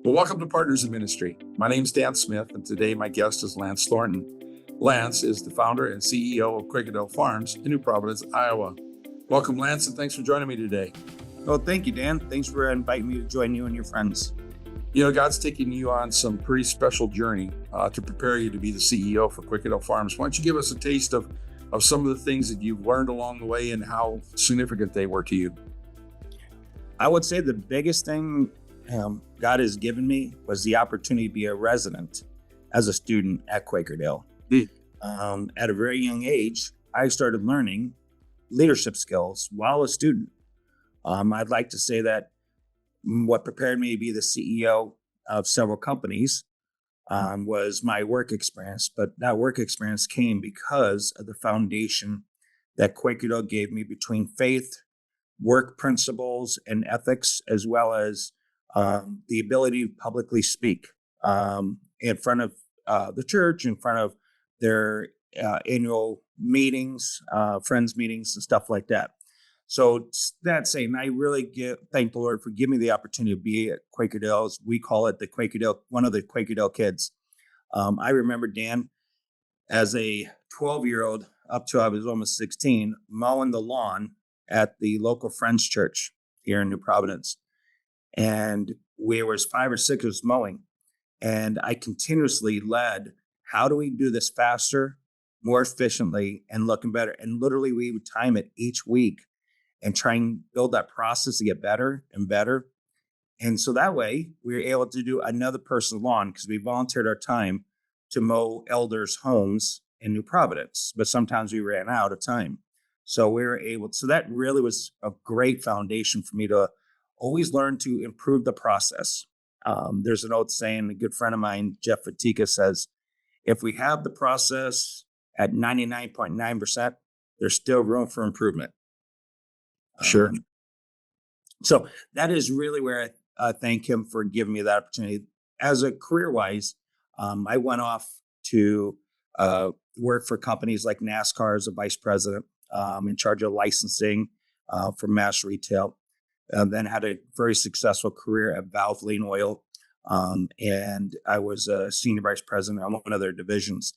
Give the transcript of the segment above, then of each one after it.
Well, welcome to Partners in Ministry. My name is Dan Smith, and today my guest is Lance Thornton. Lance is the founder and CEO of Quakerdale Farms in New Providence, Iowa. Welcome, Lance, and thanks for joining me today. Well, thank you, Dan. Thanks for inviting me to join you and your friends. You know, God's taking you on some pretty special journey to prepare you to be the CEO for Quakerdale Farms. Why don't you give us a taste of some of the things that you've learned along the way and how significant they were to you? I would say the biggest thing God has given me was the opportunity to be a resident as a student at Quakerdale. At a very young age, I started learning leadership skills while a student. I'd like to say that what prepared me to be the CEO of several companies was my work experience, but that work experience came because of the foundation that Quakerdale gave me between faith, work principles, and ethics, as well as the ability to publicly speak in front of the church, in front of their annual meetings, friends meetings, and stuff like that. So that saying, I really thank the Lord for giving me the opportunity to be at Quakerdale, as we call it, one of the Quakerdale kids. I remember, Dan, as a 12-year-old up to I was almost 16, mowing the lawn at the local Friends Church here in New Providence. And we was 5 or 6 of us mowing. And I continuously led, how do we do this faster, more efficiently, and looking better? And literally we would time it each week and try and build that process to get better and better. And so that way we were able to do another person's lawn because we volunteered our time to mow elders' homes in New Providence, but sometimes we ran out of time. So we were able, so that really was a great foundation for me to always learn to improve the process. There's an old saying, a good friend of mine, Jeff Fatika, says, if we have the process at 99.9%, there's still room for improvement. Sure. So that is really where I thank him for giving me that opportunity. As a career-wise, I went off to work for companies like NASCAR as a vice president, in charge of licensing for mass retail. Then had a very successful career at Valvoline Oil, and I was a senior vice president on one of their divisions.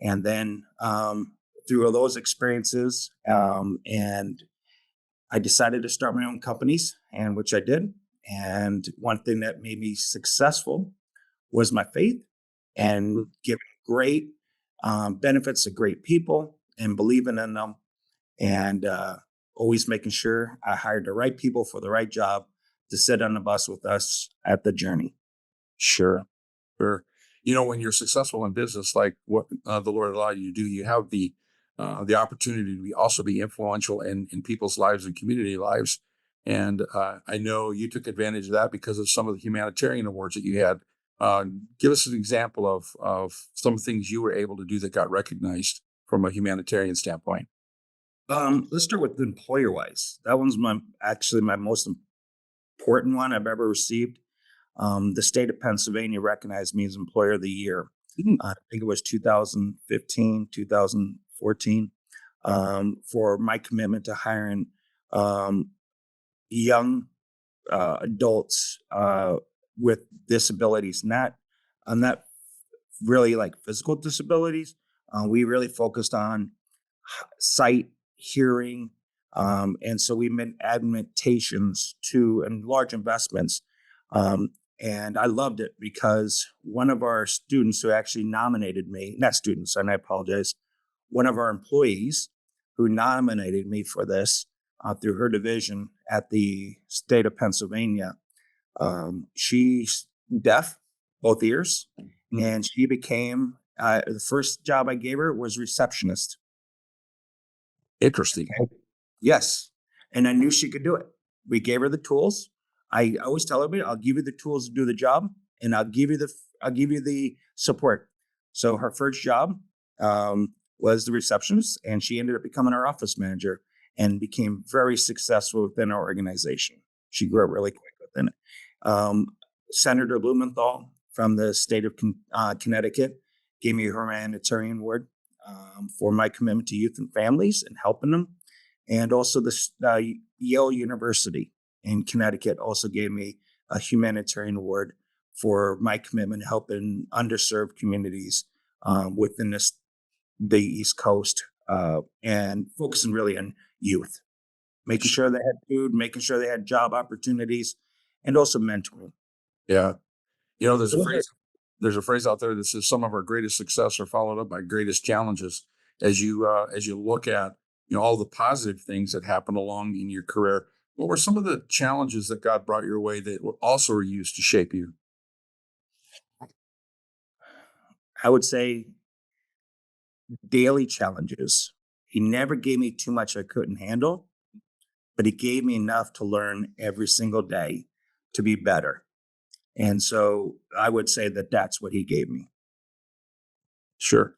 And then through those experiences, and I decided to start my own companies, and which I did. And one thing that made me successful was my faith and giving great benefits to great people and believing in them, and always making sure I hired the right people for the right job to sit on the bus with us at the journey. Sure. You know, when you're successful in business, like what the Lord allowed you to do, you have the opportunity to also be influential in people's lives and community lives. And I know you took advantage of that because of some of the humanitarian awards that you had. Give us an example of some things you were able to do that got recognized from a humanitarian standpoint. Let's start with employer-wise. That one's actually my most important one I've ever received. The state of Pennsylvania recognized me as Employer of the Year. I think it was 2015, 2014, for my commitment to hiring young adults with disabilities, not really like physical disabilities. We really focused on sight, hearing, and so we made augmentations and large investments. And I loved it because one of our students who actually nominated me, not students, and I apologize, one of our employees who nominated me for this through her division at the state of Pennsylvania, she's deaf, both ears, and she became, the first job I gave her was receptionist. Interesting. Okay. Yes. And I knew she could do it. We gave her the tools. I always tell everybody, I'll give you the tools to do the job, and I'll give you the support. So her first job was the receptionist, and she ended up becoming our office manager and became very successful within our organization. She grew up really quick within it. Senator Blumenthal from the state of Connecticut gave me a humanitarian award for my commitment to youth and families and helping them. And also the Yale University in Connecticut also gave me a humanitarian award for my commitment to helping underserved communities within the East Coast, and focusing really on youth, making sure they had food, making sure they had job opportunities, and also mentoring. Yeah. You know, So those are there's a phrase out there that says some of our greatest success are followed up by greatest challenges. As you look at, all the positive things that happened along in your career, what were some of the challenges that God brought your way that were also used to shape you? I would say daily challenges. He never gave me too much I couldn't handle, but he gave me enough to learn every single day to be better. And so I would say that that's what he gave me. Sure.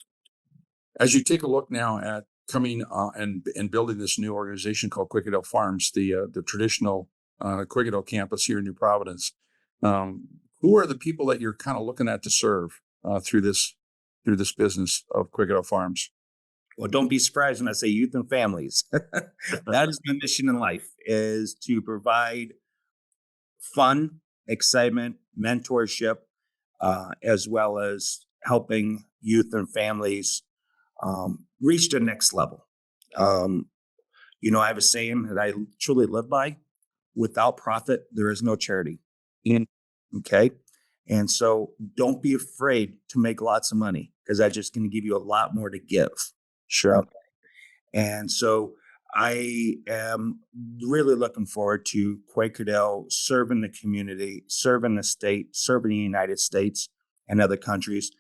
As you take a look now at coming and building this new organization called Quakerdale Farms, the traditional Quakerdale campus here in New Providence, who are the people that you're kind of looking at to serve through this business of Quakerdale Farms? Well, don't be surprised when I say youth and families. That is my mission in life, is to provide fun, excitement, mentorship, as well as helping youth and families reach the next level. Um, I have a saying that I truly live by: without profit, there is no charity. Mm. Okay. And so don't be afraid to make lots of money, because that's just going to give you a lot more to give. Sure. And so I am really looking forward to Quakerdale serving the community, serving the state, serving the United States and other countries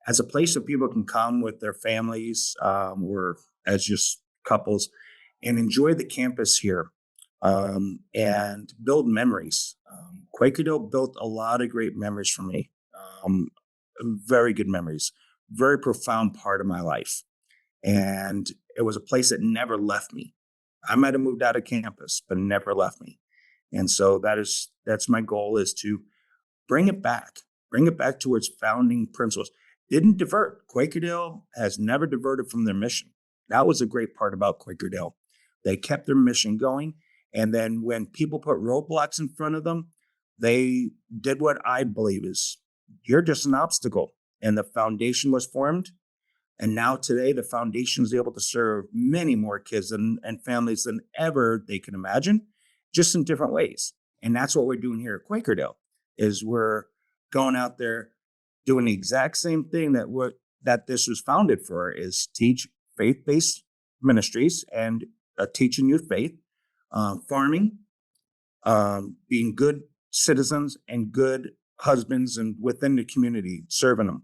as a place where people can come with their families, or as just couples, and enjoy the campus here, and build memories. Quakerdale built a lot of great memories for me, um, very good memories, very profound part of my life. And it was a place that never left me. I might have moved out of campus, but it never left me. And so that's my goal, is to bring it back to its founding principles. Didn't divert. Quakerdale has never diverted from their mission. That was a great part about Quakerdale. They kept their mission going. And then when people put roadblocks in front of them, they did what I believe is, you're just an obstacle. And the foundation was formed, and now today, the foundation is able to serve many more kids and families than ever they can imagine, just in different ways. And that's what we're doing here at Quakerdale, is we're going out there doing the exact same thing that this was founded for, is teach faith-based ministries and teaching youth faith, farming, being good citizens and good husbands, and within the community, serving them.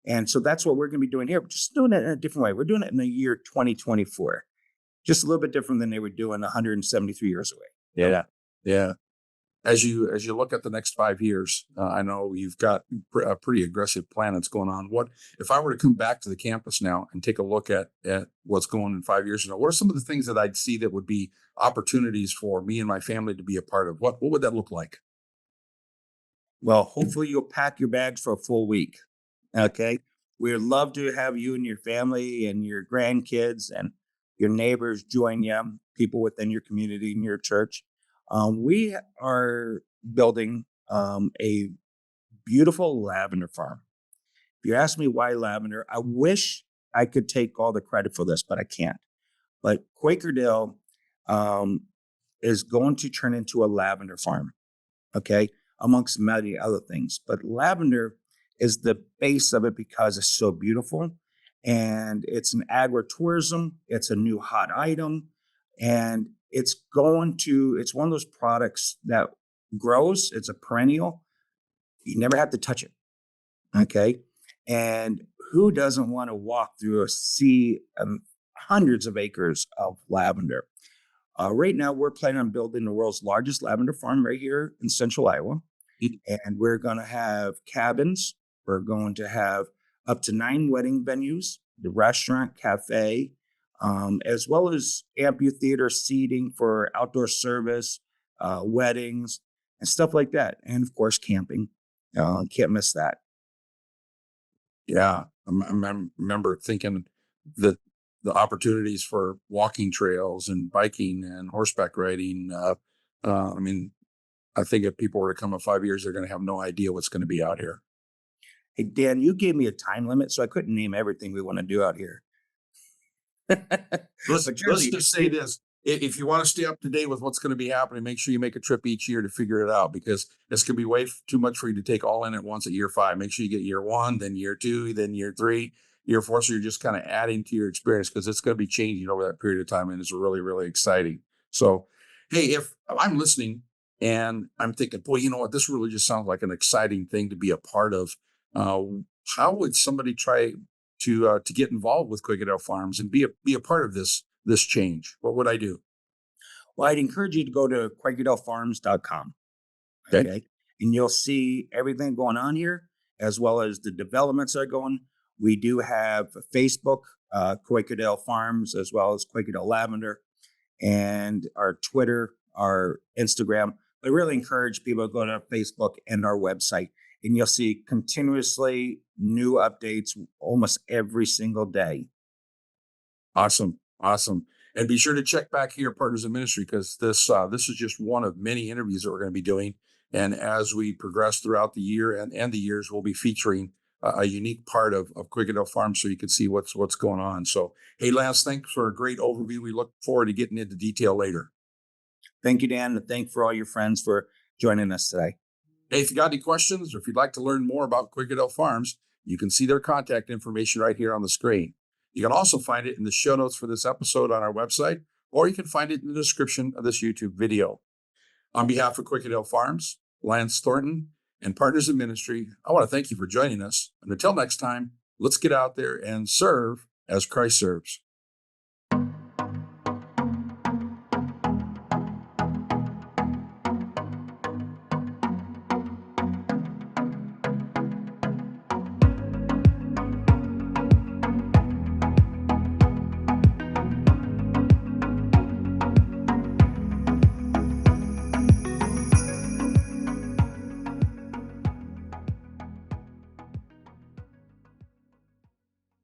And so that's what we're going to be doing here. We're just doing it in a different way. We're doing it in the year 2024, just a little bit different than they were doing 173 years away. Yeah. Yeah. As you look at the next 5 years, I know you've got a pretty aggressive plan that's going on. What if I were to come back to the campus now and take a look at what's going on in 5 years from now? What are some of the things that I'd see that would be opportunities for me and my family to be a part of? What would that look like? Well, hopefully you'll pack your bags for a full week. Okay. We'd love to have you and your family and your grandkids and your neighbors join you, people within your community and your church. We are building a beautiful lavender farm. If you ask me why lavender, I wish I could take all the credit for this, but I can't. But Quakerdale um, is going to turn into a lavender farm, okay, amongst many other things. But lavender is the base of it because it's so beautiful, and it's an agritourism. It's a new hot item, and it's one of those products that grows. It's a perennial. You never have to touch it. Okay. And who doesn't want to walk through a sea, hundreds of acres of lavender? Right now, we're planning on building the world's largest lavender farm right here in central Iowa. And we're going to have cabins. We're going to have up to 9 wedding venues, the restaurant, cafe, as well as amphitheater seating for outdoor service, weddings, and stuff like that. And of course, camping. Can't miss that. Yeah, remember thinking that the opportunities for walking trails and biking and horseback riding. I mean, I think if people were to come in 5 years, they're going to have no idea what's going to be out here. Hey, Dan, you gave me a time limit, so I couldn't name everything we want to do out here. Let's But Jersey, just say this. If you want to stay up to date with what's going to be happening, make sure you make a trip each year to figure it out, because this could be way too much for you to take all in at once at year 5. Make sure you get year 1, then year 2, then year 3, year 4. So you're just kind of adding to your experience, because it's going to be changing over that period of time. And it's really, really exciting. So, hey, if I'm listening and I'm thinking, boy, you know what, this really just sounds like an exciting thing to be a part of. Uh, how would somebody try to get involved with Quakerdale Farms and be a part of this change? What would I do? well, I'd encourage you to go to quakerdalefarms.com. Okay. Okay. And you'll see everything going on here, as well as the developments that are going. We do have Facebook, Quakerdale Farms, as well as Quakerdale Lavender, and our Twitter, our Instagram. I really encourage people to go to our Facebook and our website, and you'll see continuously new updates almost every single day. Awesome. Awesome. And be sure to check back here, Partners in Ministry, because this is just one of many interviews that we're going to be doing. And as we progress throughout the year and the years, we'll be featuring a unique part of Quakerdale Farms, so you can see what's going on. So, hey, Lance, thanks for a great overview. We look forward to getting into detail later. Thank you, Dan, and thank for all your friends for joining us today. Hey, if you got any questions, or if you'd like to learn more about Quakerdale Farms, you can see their contact information right here on the screen. You can also find it in the show notes for this episode on our website, or you can find it in the description of this YouTube video. On behalf of Quakerdale Farms, Lance Thornton, and Partners in Ministry, I want to thank you for joining us. And until next time, let's get out there and serve as Christ serves.